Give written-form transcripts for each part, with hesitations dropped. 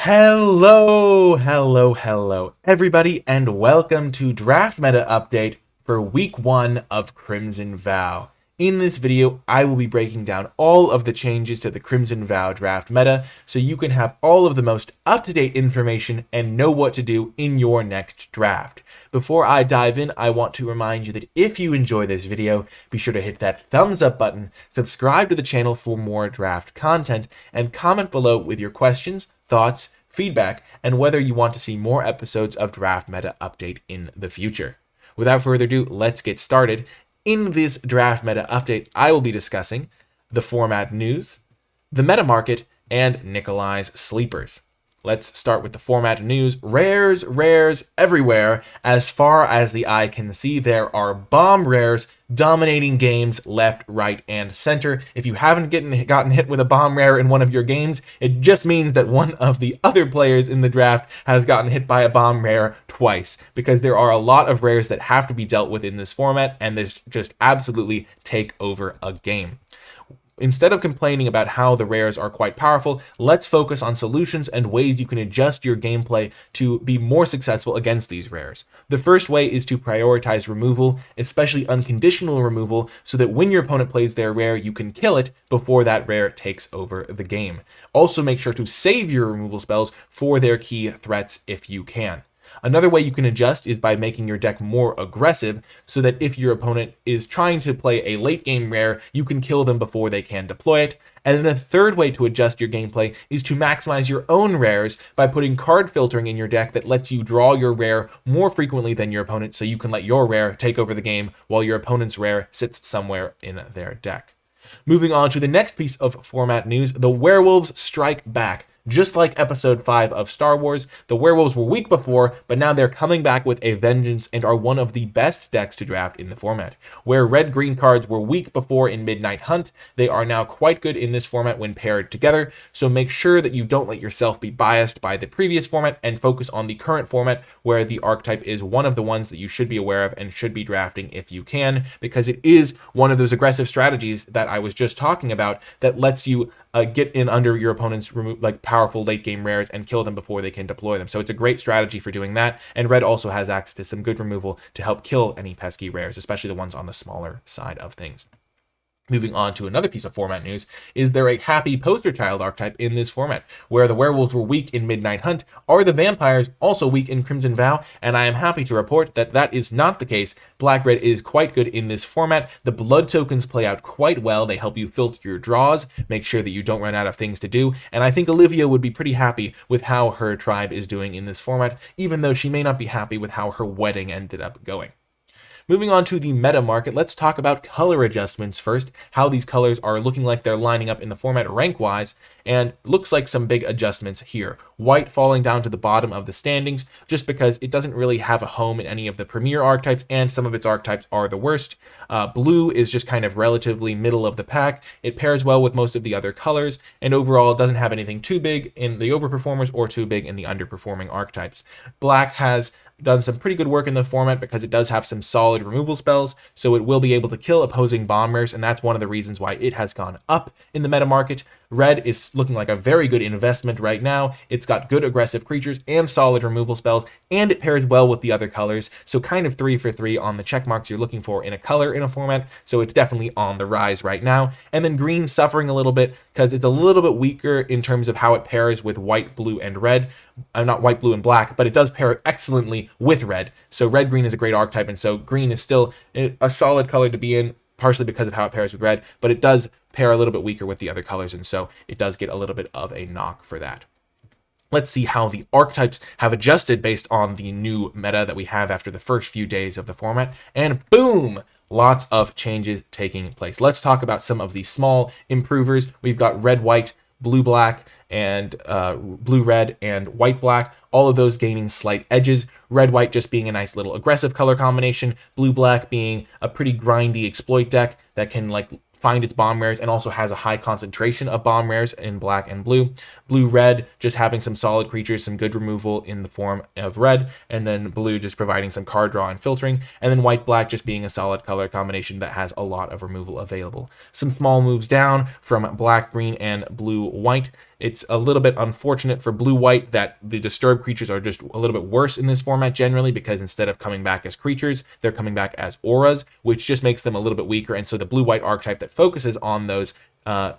Hello, everybody, and welcome to Draft Meta Update for Week 1 of Crimson VOW. In this video, I will be breaking down all of the changes to the Crimson VOW draft meta so you can have all of the most up-to-date information and know what to do in your next draft. Before I dive in, I want to remind you that if you enjoy this video, be sure to hit that thumbs up button, subscribe to the channel for more draft content, and comment below with your questions, thoughts, feedback, and whether you want to see more episodes of Draft Meta Update in the future. Without further ado, let's get started. In this Draft Meta Update, I will be discussing the format news, the meta market, and Nicolai's sleepers. Let's start with the format news. Rares everywhere. As far as the eye can see, there are bomb rares dominating games left, right, and center. If you haven't gotten hit with a bomb rare in one of your games, it just means that one of the other players in the draft has gotten hit by a bomb rare twice, because there are a lot of rares that have to be dealt with in this format, and they just absolutely take over a game. Instead of complaining about how the rares are quite powerful, let's focus on solutions and ways you can adjust your gameplay to be more successful against these rares. The first way is to prioritize removal, especially unconditional removal, so that when your opponent plays their rare, you can kill it before that rare takes over the game. Also, make sure to save your removal spells for their key threats if you can. Another way you can adjust is by making your deck more aggressive, so that if your opponent is trying to play a late game rare, you can kill them before they can deploy it. And then a third way to adjust your gameplay is to maximize your own rares by putting card filtering in your deck that lets you draw your rare more frequently than your opponent, so you can let your rare take over the game while your opponent's rare sits somewhere in their deck. Moving on to the next piece of format news, the werewolves strike back. Just like episode 5 of Star Wars, the werewolves were weak before, but now they're coming back with a vengeance and are one of the best decks to draft in the format. Where red-green cards were weak before in Midnight Hunt, they are now quite good in this format when paired together, so make sure that you don't let yourself be biased by the previous format and focus on the current format, where the archetype is one of the ones that you should be aware of and should be drafting if you can, because it is one of those aggressive strategies that I was just talking about that lets you get in under your opponent's powerful late game rares and kill them before they can deploy them. So it's a great strategy for doing that, and red also has access to some good removal to help kill any pesky rares, especially the ones on the smaller side of things. Moving on to another piece of format news, is there a happy poster child archetype in this format? Where the werewolves were weak in Midnight Hunt, are the vampires also weak in Crimson VOW? And I am happy to report that that is not the case. Black-red is quite good in this format. The blood tokens play out quite well. They help you filter your draws, make sure that you don't run out of things to do, and I think Olivia would be pretty happy with how her tribe is doing in this format, even though she may not be happy with how her wedding ended up going. Moving on to the meta market, let's talk about color adjustments first, how these colors are looking like they're lining up in the format rank-wise, and looks like some big adjustments here. White falling down to the bottom of the standings, just because it doesn't really have a home in any of the premier archetypes, and some of its archetypes are the worst. Blue is just kind of relatively middle of the pack. It pairs well with most of the other colors, and overall it doesn't have anything too big in the overperformers or too big in the underperforming archetypes. Black has done some pretty good work in the format because it does have some solid removal spells, so it will be able to kill opposing bomb rares, and that's one of the reasons why it has gone up in the meta market. Red is looking like a very good investment right now. It's got good aggressive creatures and solid removal spells, and it pairs well with the other colors, so kind of 3 for 3 on the check marks you're looking for in a color in a format, so it's definitely on the rise right now. And then green suffering a little bit because it's a little bit weaker in terms of how it pairs with white, blue, and red. Not white, blue, and black, but it does pair excellently with red. So red-green is a great archetype, and so green is still a solid color to be in, partially because of how it pairs with red, but it does pair a little bit weaker with the other colors, and so it does get a little bit of a knock for that. Let's see how the archetypes have adjusted based on the new meta that we have after the first few days of the format, and boom! Lots of changes taking place. Let's talk about some of the small improvers. We've got red-white, blue-black, and blue-red, and white-black, all of those gaining slight edges. Red-white just being a nice little aggressive color combination, blue-black being a pretty grindy exploit deck that can find its bomb rares and also has a high concentration of bomb rares in black and blue. Blue-red just having some solid creatures, some good removal in the form of red, and then blue just providing some card draw and filtering, and then white-black just being a solid color combination that has a lot of removal available. Some small moves down from black-green and blue-white It's a little bit unfortunate for blue-white that the disturbed creatures are just a little bit worse in this format generally, because instead of coming back as creatures, they're coming back as auras, which just makes them a little bit weaker. And so the blue-white archetype that focuses on those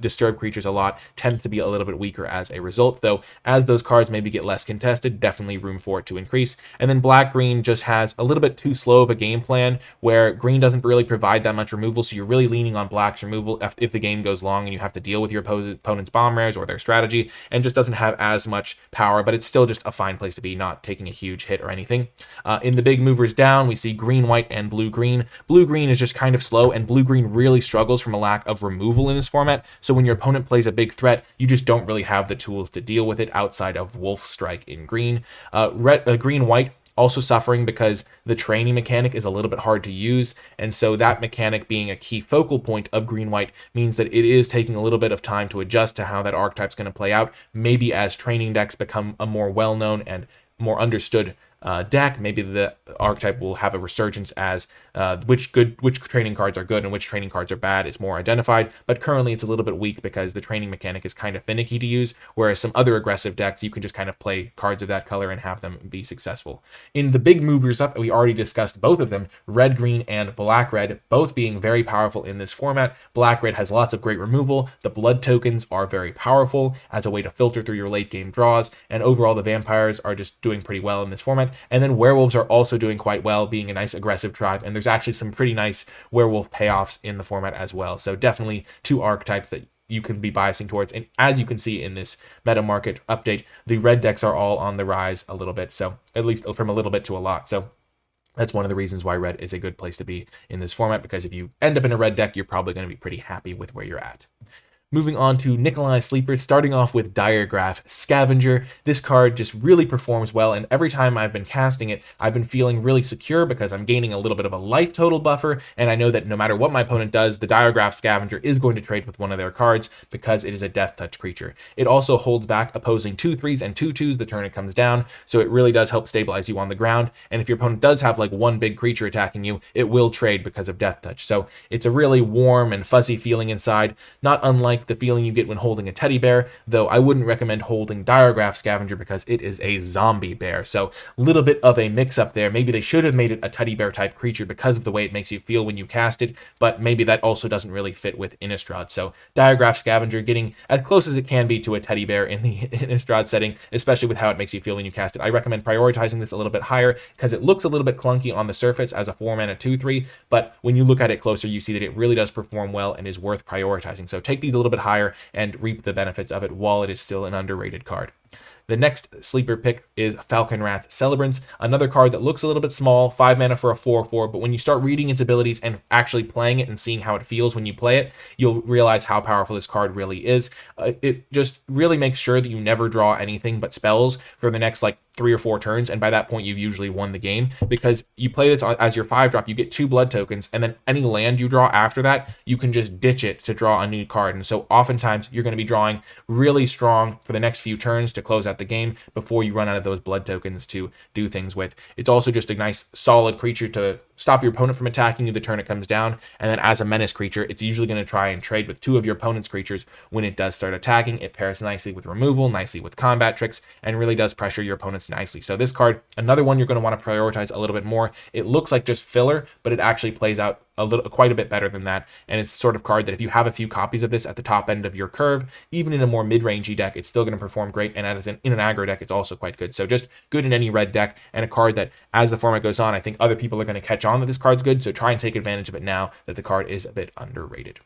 disturbed creatures a lot tends to be a little bit weaker as a result, though as those cards maybe get less contested, definitely room for it to increase. And then black-green just has a little bit too slow of a game plan, where green doesn't really provide that much removal, so you're really leaning on black's removal if the game goes long and you have to deal with your opponent's bomb rares or their strategy, and just doesn't have as much power, but it's still just a fine place to be, not taking a huge hit or anything. In the big movers down, we see green-white and blue-green. Blue-green is just kind of slow, and blue-green really struggles from a lack of removal in this format. So when your opponent plays a big threat, you just don't really have the tools to deal with it outside of Wolf Strike in green. Green-white also suffering because the training mechanic is a little bit hard to use, and so that mechanic being a key focal point of green-white means that it is taking a little bit of time to adjust to how that archetype's going to play out. Maybe as training decks become a more well-known and more understood deck, maybe the archetype will have a resurgence as which training cards are good and which training cards are bad is more identified, but currently it's a little bit weak because the training mechanic is kind of finicky to use, whereas some other aggressive decks you can just kind of play cards of that color and have them be successful. In the big movers up, we already discussed both of them, red-green and black-red, both being very powerful in this format. Black-red has lots of great removal, the blood tokens are very powerful as a way to filter through your late game draws, and overall the vampires are just doing pretty well in this format. And then werewolves are also doing quite well, being a nice aggressive tribe, and there's actually some pretty nice werewolf payoffs in the format as well. So definitely two archetypes that you can be biasing towards. And as you can see in this meta market update, the red decks are all on the rise a little bit, so at least from a little bit to a lot. So that's one of the reasons why red is a good place to be in this format, because if you end up in a red deck, you're probably going to be pretty happy with where you're at. Moving on to Nicolai Sleepers, starting off with Diregraph Scavenger. This card just really performs well, and every time I've been casting it, I've been feeling really secure because I'm gaining a little bit of a life total buffer, and I know that no matter what my opponent does, the Diregraph Scavenger is going to trade with one of their cards because it is a death touch creature. It also holds back opposing 2/3s and 2/2s the turn it comes down, so it really does help stabilize you on the ground, and if your opponent does have like one big creature attacking you, it will trade because of death touch. So it's a really warm and fuzzy feeling inside, not unlike the feeling you get when holding a teddy bear, though I wouldn't recommend holding Diregraph Scavenger because it is a zombie bear. So a little bit of a mix up there. Maybe they should have made it a teddy bear type creature because of the way it makes you feel when you cast it, but maybe that also doesn't really fit with Innistrad. So Diregraph Scavenger getting as close as it can be to a teddy bear in the Innistrad setting, especially with how it makes you feel when you cast it. I recommend prioritizing this a little bit higher because it looks a little bit clunky on the surface as a 4-mana 2/3, but when you look at it closer, you see that it really does perform well and is worth prioritizing. So take these a little bit higher and reap the benefits of it while it is still an underrated card. The next sleeper pick is Falconwrath Celebrants, another card that looks a little bit small, 5 mana for a 4/4, but when you start reading its abilities and actually playing it and seeing how it feels when you play it, you'll realize how powerful this card really is. It just really makes sure that you never draw anything but spells for the next like 3 or 4 turns, and by that point you've usually won the game, because you play this as your 5-drop, you get 2 blood tokens, and then any land you draw after that, you can just ditch it to draw a new card. And so oftentimes you're going to be drawing really strong for the next few turns to close out the game before you run out of those blood tokens to do things with. It's also just a nice solid creature to stop your opponent from attacking you the turn it comes down, and then as a menace creature, it's usually going to try and trade with 2 of your opponent's creatures when it does start attacking. It pairs nicely with removal, nicely with combat tricks, and really does pressure your opponents nicely. So this card, another one you're going to want to prioritize a little bit more. It looks like just filler, but it actually plays out quite a bit better than that, and it's the sort of card that if you have a few copies of this at the top end of your curve, even in a more mid-rangey deck, it's still going to perform great, and in an aggro deck, it's also quite good. So just good in any red deck, and a card that, as the format goes on, I think other people are going to catch on that this card's good, so try and take advantage of it now that the card is a bit underrated.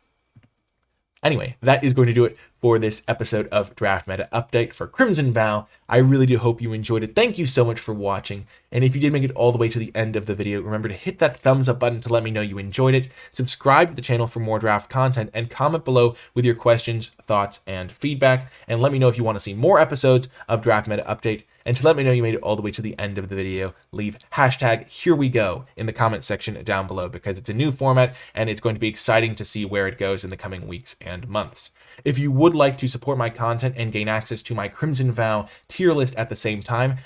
Anyway, that is going to do it for this episode of Draft Meta Update for Crimson Vow. I really do hope you enjoyed it. Thank you so much for watching. And if you did make it all the way to the end of the video, remember to hit that thumbs up button to let me know you enjoyed it. Subscribe to the channel for more draft content, and comment below with your questions, thoughts, and feedback. And let me know if you want to see more episodes of Draft Meta Update. And to let me know you made it all the way to the end of the video, leave #HereWeGo in the comment section down below, because it's a new format and it's going to be exciting to see where it goes in the coming weeks and months. If you would like to support my content and gain access to my Crimson Vow tier list at the same time,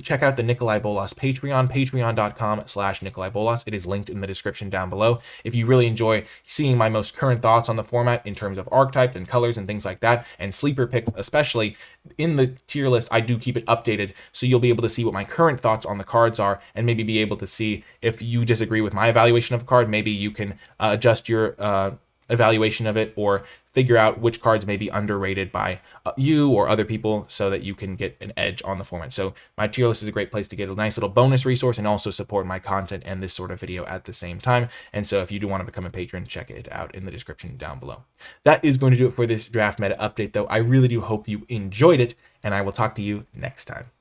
check out the NicolaiBolas Patreon, patreon.com/NicolaiBolas. It is linked in the description down below. If you really enjoy seeing my most current thoughts on the format in terms of archetypes and colors and things like that, and sleeper picks especially, in the tier list, I do keep it updated, so you'll be able to see what my current thoughts on the cards are, and maybe be able to see if you disagree with my evaluation of a card. Maybe you can adjust your evaluation of it, or figure out which cards may be underrated by you or other people, so that you can get an edge on the format. So my tier list is a great place to get a nice little bonus resource and also support my content and this sort of video at the same time. And so if you do want to become a patron, check it out in the description down below. That is going to do it for this draft meta update, though. I really do hope you enjoyed it, and I will talk to you next time.